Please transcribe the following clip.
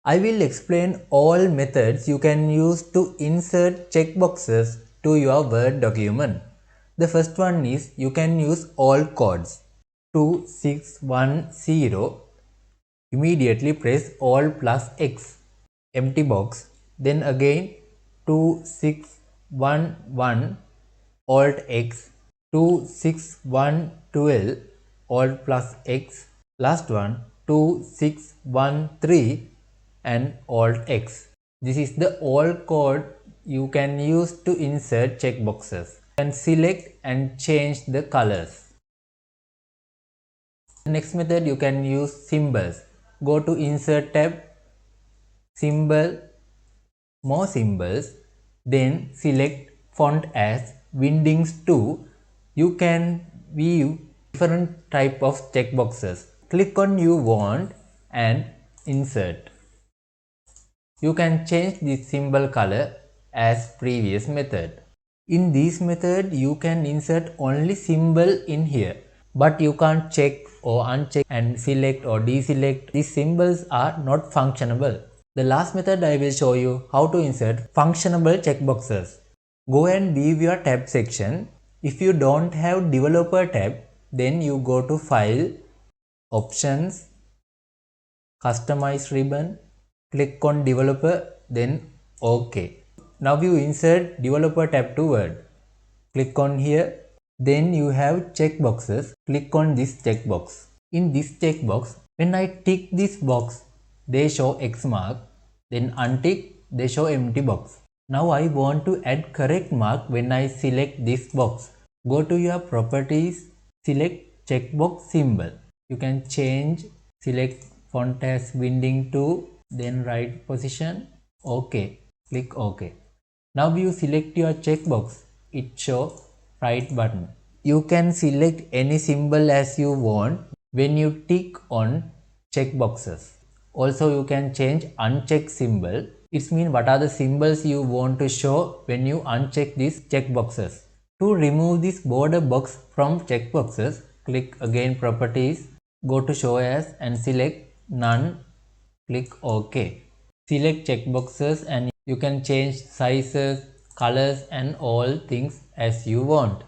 I will explain all methods you can use to insert checkboxes to your Word document. The first one is you can use all codes. 2610, immediately press all plus X, empty box. Then again 2611, alt X, 26112, alt plus X. Last one 2613 and alt X. This is the all code you can use to insert checkboxes. You can select and change the colors. The next method you can use symbols. Go to insert tab, symbol, more symbols, then select font as Windings 2. You can view different type of checkboxes. Click on you want and insert. You can change the symbol color as previous method. In this method, you can insert only symbol in here, but you can't check or uncheck and select or deselect. These symbols are not functionable. The last method I will show you how to insert functionable checkboxes. Go and view your tab section. If you don't have developer tab, then you go to File, Options, Customize ribbon, click on Developer, then OK. Now you insert Developer tab to Word. Click on here. Then you have checkboxes. Click on this checkbox. In this checkbox, when I tick this box, they show X mark. Then untick, they show empty box. Now I want to add correct mark when I select this box. Go to your properties, select checkbox symbol. You can change, select font as Winding 2, then right position, OK. Click OK. Now you select your checkbox. It shows right button. You can select any symbol as you want when you tick on checkboxes. Also you can change uncheck symbol. It means what are the symbols you want to show when you uncheck these checkboxes. To remove this border box from checkboxes, click again properties, go to show as and select none, click OK. Select checkboxes and you can change sizes, colors and all things as you want.